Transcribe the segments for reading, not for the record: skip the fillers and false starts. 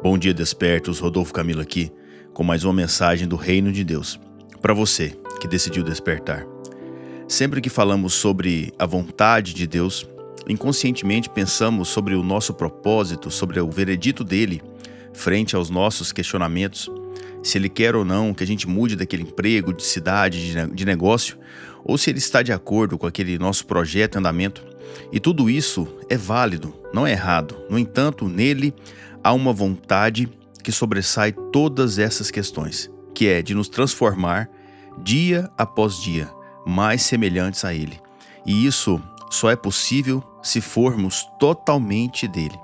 Bom dia, despertos. Rodolfo Camilo aqui com mais uma mensagem do Reino de Deus para você que decidiu despertar. Sempre que falamos sobre a vontade de Deus, inconscientemente pensamos sobre o nosso propósito, sobre o veredito dele frente aos nossos questionamentos, se ele quer ou não que a gente mude daquele emprego, de cidade, de negócio, ou se ele está de acordo com aquele nosso projeto em andamento. E tudo isso é válido, não é errado. No entanto, nele há uma vontade que sobressai todas essas questões, que é de nos transformar dia após dia mais semelhantes a ele. E isso só é possível se formos totalmente dele.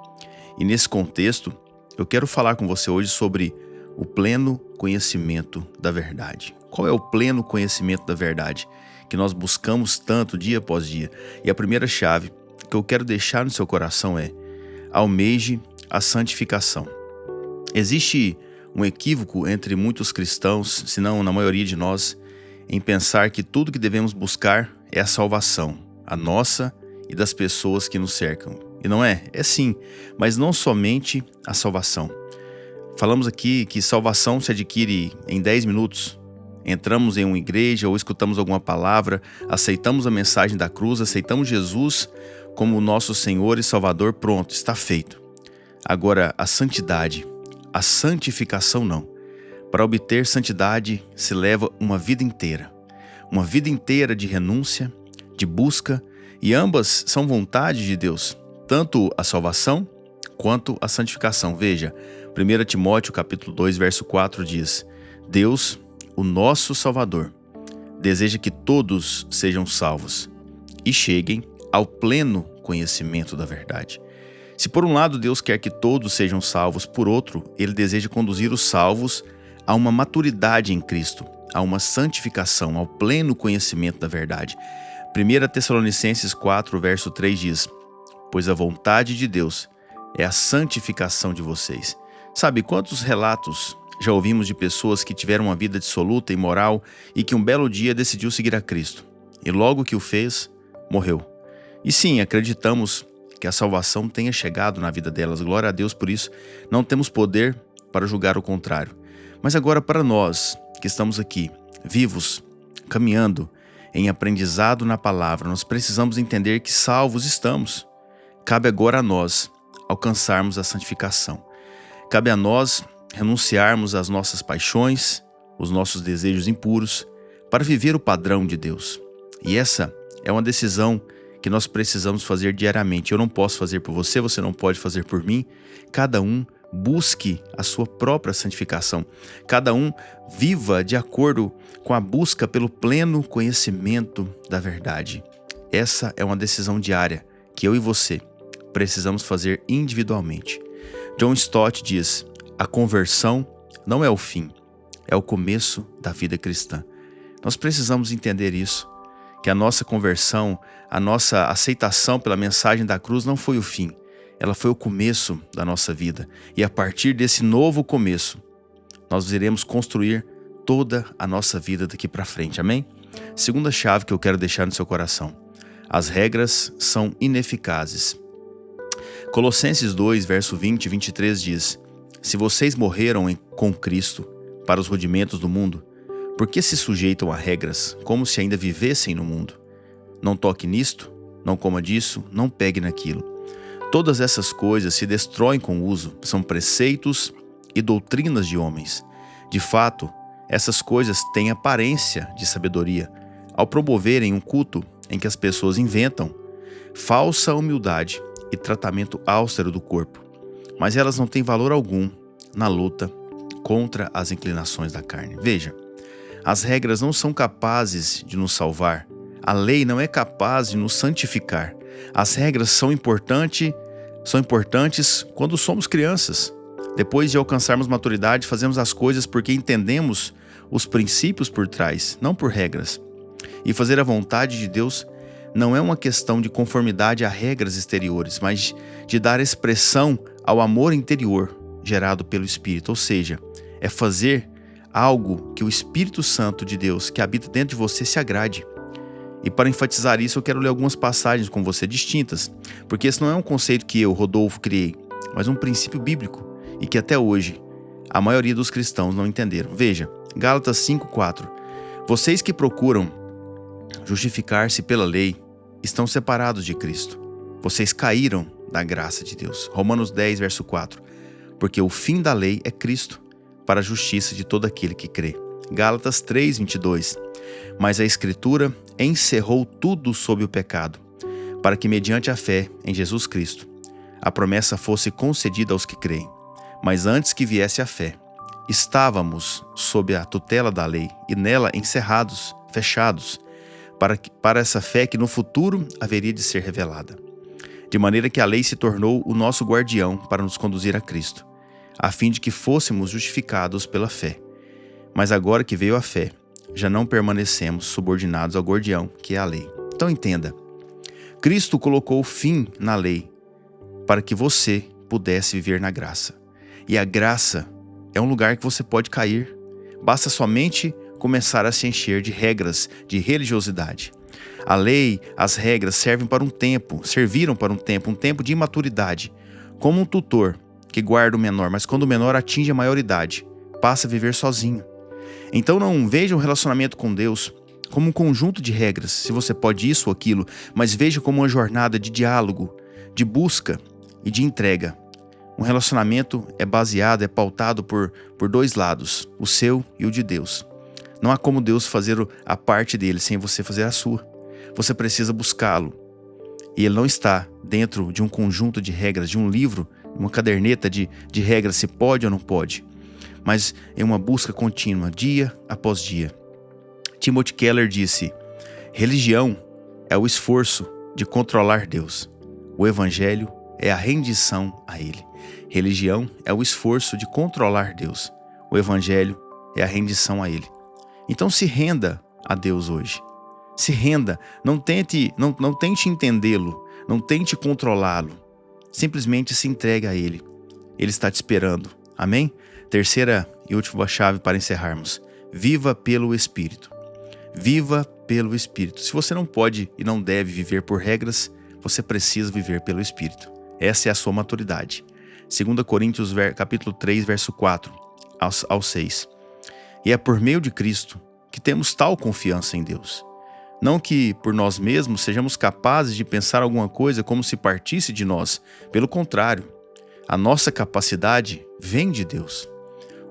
E nesse contexto, eu quero falar com você hoje sobre o pleno conhecimento da verdade. Qual é o pleno conhecimento da verdade que nós buscamos tanto dia após dia? E a primeira chave que eu quero deixar no seu coração é: almeje a santificação. Existe um equívoco entre muitos cristãos, se não na maioria de nós, em pensar que tudo que devemos buscar é a salvação, a nossa e das pessoas que nos cercam. E não é? É sim, mas não somente a salvação. Falamos aqui que salvação se adquire em 10 minutos. Entramos em uma igreja ou escutamos alguma palavra, aceitamos a mensagem da cruz, aceitamos Jesus como nosso Senhor e Salvador, pronto, está feito. Agora, a santidade, a santificação não. Para obter santidade se leva uma vida inteira de renúncia, de busca, e ambas são vontade de Deus, tanto a salvação quanto a santificação. Veja, 1 Timóteo capítulo 2, verso 4 diz: Deus, o nosso Salvador, deseja que todos sejam salvos e cheguem ao pleno conhecimento da verdade. Se por um lado Deus quer que todos sejam salvos, por outro, Ele deseja conduzir os salvos a uma maturidade em Cristo, a uma santificação, ao pleno conhecimento da verdade. 1 Tessalonicenses 4, verso 3 diz: Pois a vontade de Deus é a santificação de vocês. Sabe quantos relatos já ouvimos de pessoas que tiveram uma vida dissoluta e imoral e que um belo dia decidiu seguir a Cristo, e logo que o fez, morreu. E sim, acreditamos que a salvação tenha chegado na vida delas, glória a Deus por isso, não temos poder para julgar o contrário. Mas agora, para nós que estamos aqui, vivos, caminhando em aprendizado na palavra, nós precisamos entender que salvos estamos. Cabe agora a nós alcançarmos a santificação. Cabe a nós renunciarmos às nossas paixões, os nossos desejos impuros, para viver o padrão de Deus. E essa é uma decisão que nós precisamos fazer diariamente. Eu não posso fazer por você, você não pode fazer por mim. Cada um busque a sua própria santificação. Cada um viva de acordo com a busca pelo pleno conhecimento da verdade. Essa é uma decisão diária que eu e você precisamos fazer individualmente. John Stott diz: a conversão não é o fim, é o começo da vida cristã. Nós precisamos entender isso, que a nossa conversão, a nossa aceitação pela mensagem da cruz não foi o fim, ela foi o começo da nossa vida. E a partir desse novo começo, nós iremos construir toda a nossa vida daqui para frente, amém? Segunda chave que eu quero deixar no seu coração: as regras são ineficazes. Colossenses 2, verso 20 e 23 diz: Se vocês morreram com Cristo para os rudimentos do mundo, por que se sujeitam a regras, como se ainda vivessem no mundo? Não toque nisto, não coma disso, não pegue naquilo. Todas essas coisas se destroem com o uso, são preceitos e doutrinas de homens. De fato, essas coisas têm aparência de sabedoria, ao promoverem um culto em que as pessoas inventam falsa humildade e tratamento austero do corpo, mas elas não têm valor algum na luta contra as inclinações da carne. Veja, as regras não são capazes de nos salvar, a lei não é capaz de nos santificar. As regras são importantes quando somos crianças. Depois de alcançarmos maturidade, fazemos as coisas porque entendemos os princípios por trás, não por regras. E fazer a vontade de Deus não é uma questão de conformidade a regras exteriores, mas de dar expressão ao amor interior gerado pelo Espírito. Ou seja, é fazer algo que o Espírito Santo de Deus, que habita dentro de você, se agrade. E para enfatizar isso, eu quero ler algumas passagens com você distintas, porque esse não é um conceito que eu, Rodolfo, criei, mas um princípio bíblico e que até hoje a maioria dos cristãos não entenderam. Veja, Gálatas 5:4. Vocês que procuram justificar-se pela lei estão separados de Cristo. Vocês caíram da graça de Deus. Romanos 10, verso 4. Porque o fim da lei é Cristo, para a justiça de todo aquele que crê. Gálatas 3:22. Mas a Escritura encerrou tudo sob o pecado, para que mediante a fé em Jesus Cristo, a promessa fosse concedida aos que creem. Mas antes que viesse a fé, estávamos sob a tutela da lei e nela encerrados, fechados, para essa fé que no futuro haveria de ser revelada. De maneira que a lei se tornou o nosso guardião para nos conduzir a Cristo, a fim de que fôssemos justificados pela fé. Mas agora que veio a fé, já não permanecemos subordinados ao guardião, que é a lei. Então entenda, Cristo colocou o fim na lei para que você pudesse viver na graça. E a graça é um lugar que você pode cair. Basta somente começar a se encher de regras de religiosidade. A lei, as regras serviram para um tempo um tempo de imaturidade, como um tutor que guarda o menor, mas quando o menor atinge a maioridade, passa a viver sozinho. Então não veja o relacionamento com Deus como um conjunto de regras, se você pode isso ou aquilo, mas veja como uma jornada de diálogo, de busca e de entrega. Um relacionamento é pautado por dois lados, o seu e o de Deus. Não há como Deus fazer a parte dele sem você fazer a sua. Você precisa buscá-lo. E ele não está dentro de um conjunto de regras, de um livro, uma caderneta de regras, se pode ou não pode. Mas é uma busca contínua, dia após dia. Timothy Keller disse: religião é o esforço de controlar Deus. O evangelho é a rendição a Ele. Religião é o esforço de controlar Deus. O evangelho é a rendição a Ele. Então se renda a Deus hoje. Se renda, não tente entendê-lo, não tente controlá-lo. Simplesmente se entregue a Ele. Ele está te esperando. Amém? Terceira e última chave para encerrarmos. Viva pelo Espírito. Viva pelo Espírito. Se você não pode e não deve viver por regras, você precisa viver pelo Espírito. Essa é a sua maturidade. 2 Coríntios capítulo 3, verso 4 ao 6. E é por meio de Cristo que temos tal confiança em Deus. Não que por nós mesmos sejamos capazes de pensar alguma coisa como se partisse de nós. Pelo contrário, a nossa capacidade vem de Deus,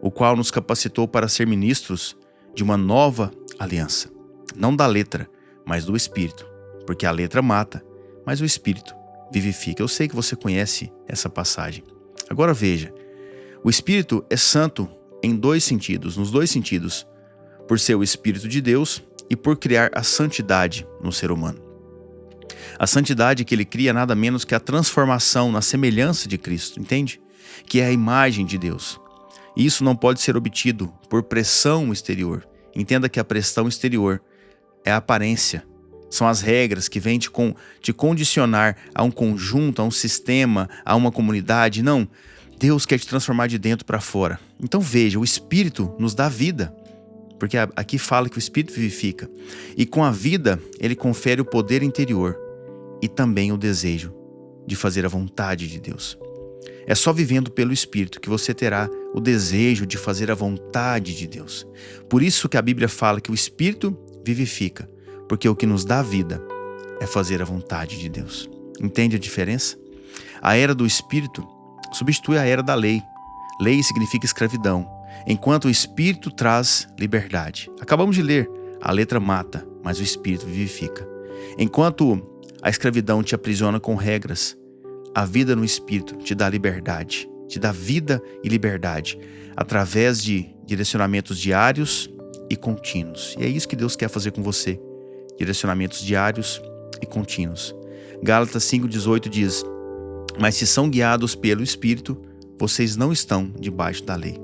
o qual nos capacitou para ser ministros de uma nova aliança. Não da letra, mas do Espírito. Porque a letra mata, mas o Espírito vivifica. Eu sei que você conhece essa passagem. Agora veja, o Espírito é santo em dois sentidos, nos dois sentidos, por ser o Espírito de Deus e por criar a santidade no ser humano. A santidade que ele cria é nada menos que a transformação na semelhança de Cristo, entende? Que é a imagem de Deus. E isso não pode ser obtido por pressão exterior. Entenda que a pressão exterior é a aparência. São as regras que vêm te condicionar a um conjunto, a um sistema, a uma comunidade. Não, Deus quer te transformar de dentro para fora. Então veja, o Espírito nos dá vida. Porque aqui fala que o Espírito vivifica. E com a vida, ele confere o poder interior e também o desejo de fazer a vontade de Deus. É só vivendo pelo Espírito que você terá o desejo de fazer a vontade de Deus. Por isso que a Bíblia fala que o Espírito vivifica, porque o que nos dá vida é fazer a vontade de Deus. Entende a diferença? A era do Espírito substitui a era da lei. Lei significa escravidão, enquanto o Espírito traz liberdade. Acabamos de ler, a letra mata, mas o Espírito vivifica. Enquanto a escravidão te aprisiona com regras, a vida no Espírito te dá liberdade, te dá vida e liberdade, através de direcionamentos diários e contínuos. E é isso que Deus quer fazer com você, direcionamentos diários e contínuos. Gálatas 5,18 diz: mas se são guiados pelo Espírito, vocês não estão debaixo da lei.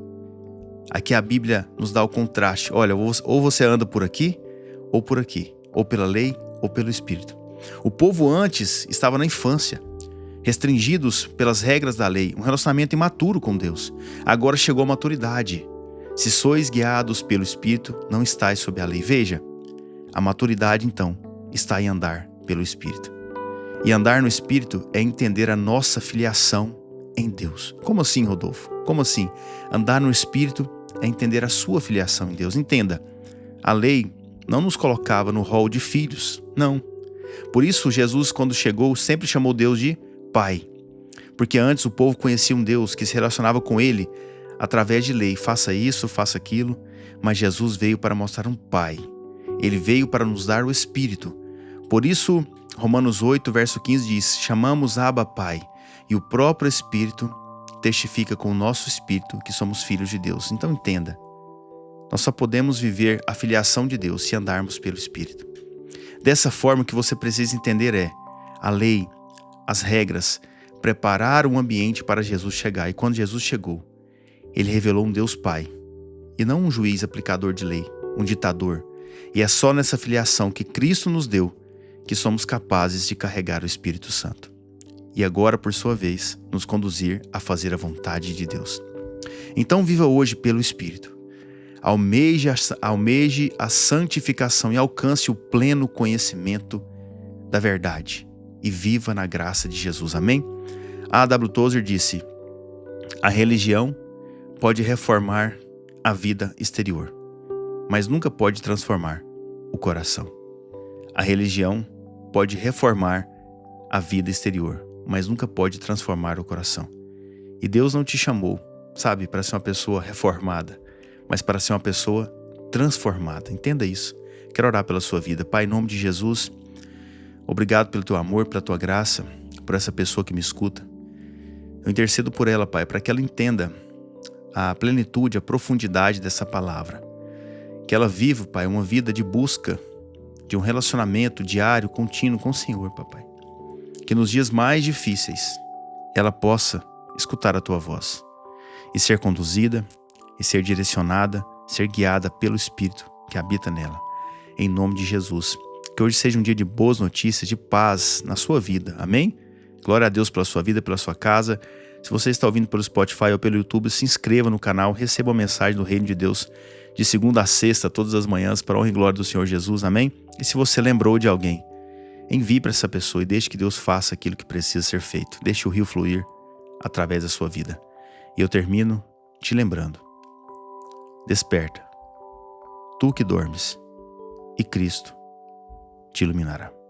Aqui a Bíblia nos dá o contraste. Olha, ou você anda por aqui, ou pela lei, ou pelo Espírito. O povo antes estava na infância, restringidos pelas regras da lei, um relacionamento imaturo com Deus. Agora chegou a maturidade. Se sois guiados pelo Espírito, não estáis sob a lei. Veja, a maturidade então está em andar pelo Espírito. E andar no Espírito é entender a nossa filiação em Deus. Como assim, Rodolfo? Como assim? Andar no Espírito é entender a sua filiação em Deus. Entenda, a lei não nos colocava no rol de filhos, não. Por isso, Jesus, quando chegou, sempre chamou Deus de Pai. Porque antes o povo conhecia um Deus que se relacionava com ele através de lei. Faça isso, faça aquilo. Mas Jesus veio para mostrar um Pai. Ele veio para nos dar o Espírito. Por isso, Romanos 8, verso 15 diz: chamamos Abba Pai. E o próprio Espírito testifica com o nosso Espírito que somos filhos de Deus. Então entenda, nós só podemos viver a filiação de Deus se andarmos pelo Espírito. Dessa forma, o que você precisa entender é a lei, as regras, preparar um ambiente para Jesus chegar. E quando Jesus chegou, ele revelou um Deus Pai, e não um juiz aplicador de lei, um ditador. E é só nessa filiação que Cristo nos deu que somos capazes de carregar o Espírito Santo. E agora, por sua vez, nos conduzir a fazer a vontade de Deus. Então viva hoje pelo Espírito. Almeje a santificação e alcance o pleno conhecimento da verdade. E viva na graça de Jesus. Amém? A W. Tozer disse: a religião pode reformar a vida exterior, mas nunca pode transformar o coração. A religião pode reformar a vida exterior, mas nunca pode transformar o coração. E Deus não te chamou, sabe, para ser uma pessoa reformada, mas para ser uma pessoa transformada. Entenda isso. Quero orar pela sua vida. Pai, em nome de Jesus, obrigado pelo teu amor, pela tua graça, por essa pessoa que me escuta. Eu intercedo por ela, Pai, para que ela entenda a plenitude, a profundidade dessa palavra. Que ela viva, Pai, uma vida de busca, de um relacionamento diário, contínuo com o Senhor, Papai. Que nos dias mais difíceis ela possa escutar a tua voz e ser conduzida, e ser direcionada, ser guiada pelo Espírito que habita nela. Em nome de Jesus. Que hoje seja um dia de boas notícias, de paz na sua vida. Amém? Glória a Deus pela sua vida, pela sua casa. Se você está ouvindo pelo Spotify ou pelo YouTube, se inscreva no canal, receba uma mensagem do Reino de Deus de segunda a sexta, todas as manhãs, para a honra e glória do Senhor Jesus. Amém? E se você lembrou de alguém, envie para essa pessoa e deixe que Deus faça aquilo que precisa ser feito. Deixe o rio fluir através da sua vida. E eu termino te lembrando. Desperta, tu que dormes, e Cristo te iluminará.